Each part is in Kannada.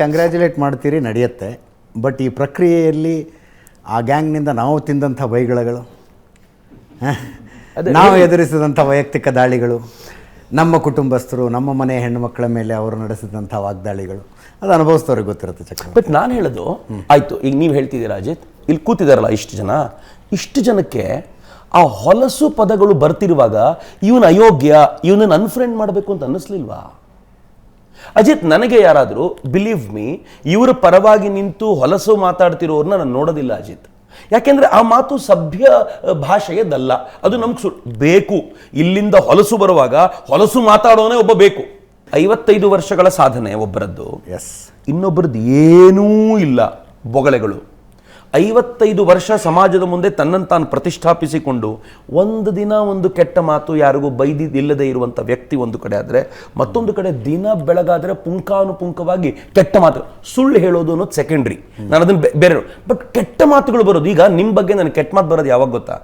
ಕಂಗ್ರ್ಯಾಚುಲೇಟ್ ಮಾಡ್ತೀರಿ, ನಡೆಯುತ್ತೆ. ಬಟ್ ಈ ಪ್ರಕ್ರಿಯೆಯಲ್ಲಿ ಆ ಗ್ಯಾಂಗ್ನಿಂದ ನಾವು ತಿಂದಂಥ ಬೈಗಳಗಳು, ನಾವು ಎದುರಿಸಿದಂಥ ವೈಯಕ್ತಿಕ ದಾಳಿಗಳು, ನಮ್ಮ ಕುಟುಂಬಸ್ಥರು, ನಮ್ಮ ಮನೆ ಹೆಣ್ಣುಮಕ್ಕಳ ಮೇಲೆ ಅವರು ನಡೆಸಿದಂಥ ವಾಗ್ದಾಳಿಗಳು, ಅದು ಅನುಭವಿಸ್ತವ್ರಿಗೆ ಗೊತ್ತಿರುತ್ತೆ ಚಕ್ರ. ಬಟ್ ನಾನು ಹೇಳೋದು ಆಯಿತು, ಈಗ ನೀವು ಹೇಳ್ತಿದ್ದೀರಾ ಅಜಿತ್, ಇಲ್ಲಿ ಕೂತಿದಾರಲ್ಲ ಇಷ್ಟು ಜನಕ್ಕೆ ಆ ಹೊಲಸು ಪದಗಳು ಬರ್ತಿರುವಾಗ ಇವನು ಅಯೋಗ್ಯ, ಇವನನ್ನು ಅನ್ಫ್ರೆಂಡ್ ಮಾಡಬೇಕು ಅಂತ ಅನ್ನಿಸ್ಲಿಲ್ವಾ ಅಜಿತ್? ನನಗೆ ಯಾರಾದರೂ ಬಿಲೀವ್ ಮೀ, ಇವರ ಪರವಾಗಿ ನಿಂತು ಹೊಲಸು ಮಾತಾಡ್ತಿರೋರನ್ನ ನಾನು ನೋಡೋದಿಲ್ಲ ಅಜಿತ್. ಯಾಕೆಂದ್ರೆ ಆ ಮಾತು ಸಭ್ಯ ಭಾಷೆಯದಲ್ಲ, ಅದು ನಮ್ಗೆ ಬೇಕು. ಇಲ್ಲಿಂದ ಹೊಲಸು ಬರುವಾಗ ಹೊಲಸು ಮಾತಾಡೋನೇ ಒಬ್ಬ ಬೇಕು. 55 ವರ್ಷಗಳ ಸಾಧನೆ ಒಬ್ಬರದ್ದು, ಇನ್ನೊಬ್ಬರದ್ದು ಏನೂ ಇಲ್ಲ, ಬೊಗಳೆಗಳು. 55 ವರ್ಷ ಸಮಾಜದ ಮುಂದೆ ತನ್ನನ್ನು ತಾನು ಪ್ರತಿಷ್ಠಾಪಿಸಿಕೊಂಡು ಒಂದು ದಿನ ಒಂದು ಕೆಟ್ಟ ಮಾತು ಯಾರಿಗೂ ಬೈದಿಲ್ಲದೆ ಇರುವಂಥ ವ್ಯಕ್ತಿ ಒಂದು ಕಡೆ ಆದರೆ, ಮತ್ತೊಂದು ಕಡೆ ದಿನ ಬೆಳಗಾದರೆ ಪುಂಖಾನುಪುಂಖವಾಗಿ ಕೆಟ್ಟ ಮಾತು, ಸುಳ್ಳು ಹೇಳೋದು ಅನ್ನೋದು ಸೆಕೆಂಡ್ರಿ, ನಾನು ಅದನ್ನು ಬೇರೆ. ಬಟ್ ಕೆಟ್ಟ ಮಾತುಗಳು ಬರೋದು, ಈಗ ನಿಮ್ಮ ಬಗ್ಗೆ ನನಗೆ ಕೆಟ್ಟ ಮಾತು ಬರೋದು ಯಾವಾಗ ಗೊತ್ತಾ?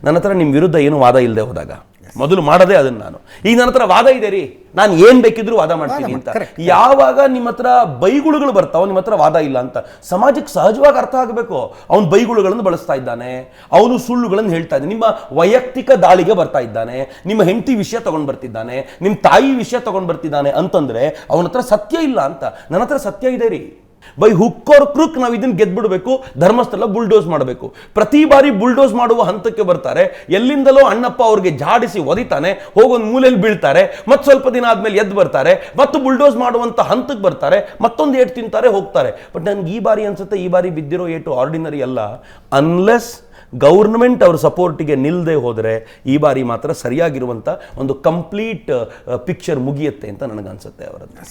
ನನ್ನ ಹತ್ರ ನಿಮ್ಮ ವಿರುದ್ಧ ಏನು ವಾದ ಇಲ್ಲದೆ ಹೋದಾಗ ಮೊದಲು ಮಾಡದೆ ಅದನ್ನು ನಾನು. ಈಗ ನನ್ನ ಹತ್ರ ವಾದ ಇದೆ ರೀ, ನಾನು ಏನು ಬೇಕಿದ್ರು ವಾದ ಮಾಡ್ತೀನಿ ಅಂತ. ಯಾವಾಗ ನಿಮ್ಮ ಹತ್ರ ಬೈಗುಳುಗಳು ಬರ್ತಾವ, ನಿಮ್ಮ ಹತ್ರ ವಾದ ಇಲ್ಲ ಅಂತ ಸಮಾಜಕ್ಕೆ ಸಹಜವಾಗಿ ಅರ್ಥ ಆಗಬೇಕು. ಅವನು ಬೈಗುಳುಗಳನ್ನು ಬಳಸ್ತಾ ಇದ್ದಾನೆ, ಅವನು ಸುಳ್ಳುಗಳನ್ನು ಹೇಳ್ತಾ ಇದ್ದಾನೆ, ನಿಮ್ಮ ವೈಯಕ್ತಿಕ ದಾಳಿಗೆ ಬರ್ತಾ ಇದ್ದಾನೆ, ನಿಮ್ಮ ಹೆಂಡತಿ ವಿಷಯ ತಗೊಂಡು ಬರ್ತಿದ್ದಾನೆ, ನಿಮ್ಮ ತಾಯಿ ವಿಷಯ ತಗೊಂಡು ಬರ್ತಿದ್ದಾನೆ ಅಂತಂದ್ರೆ ಅವನ ಹತ್ರ ಸತ್ಯ ಇಲ್ಲ ಅಂತ. ನನ್ನ ಹತ್ರ ಸತ್ಯ ಇದೆ ರೀ. ಬೈ ಹುಕ್ ಆರ್ ಕ್ರೂಕ್ ನಾವು ಇದನ್ನ ಗೆದ್ಬಿಡ್ಬೇಕು, ಧರ್ಮಸ್ಥಳ ಬುಲ್ಡೋಸ್ ಮಾಡಬೇಕು. ಪ್ರತಿ ಬಾರಿ ಬುಲ್ಡೋಸ್ ಮಾಡುವ ಹಂತಕ್ಕೆ ಬರ್ತಾರೆ, ಎಲ್ಲಿಂದಲೋ ಅಣ್ಣಪ್ಪ ಅವ್ರಿಗೆ ಜಾಡಿಸಿ ಒದಿತಾನೆ, ಹೋಗೊಂದು ಮೂಲೆಯಲ್ಲಿ ಬೀಳ್ತಾರೆ, ಮತ್ತೆ ಸ್ವಲ್ಪ ದಿನ ಆದ್ಮೇಲೆ ಎದ್ದು ಬರ್ತಾರೆ, ಮತ್ತು ಬುಲ್ಡೋಸ್ ಮಾಡುವಂತ ಹಂತಕ್ಕೆ ಬರ್ತಾರೆ, ಮತ್ತೊಂದು ಏಟು ತಿಂತಾರೆ, ಹೋಗ್ತಾರೆ. ಬಟ್ ನನ್ಗೆ ಈ ಬಾರಿ ಅನ್ಸುತ್ತೆ, ಈ ಬಾರಿ ಬಿದ್ದಿರೋ ಏಟು ಆರ್ಡಿನರಿ ಅಲ್ಲ. ಅನ್ಲೆಸ್ ಗೌರ್ಮೆಂಟ್ ಅವ್ರ ಸಪೋರ್ಟಿಗೆ ನಿಲ್ಲದೆ ಹೋದರೆ ಈ ಬಾರಿ ಮಾತ್ರ ಸರಿಯಾಗಿರುವಂಥ ಒಂದು ಕಂಪ್ಲೀಟ್ ಪಿಕ್ಚರ್ ಮುಗಿಯುತ್ತೆ ಅಂತ ನನಗನ್ಸುತ್ತೆ ಅವರದ್ದು.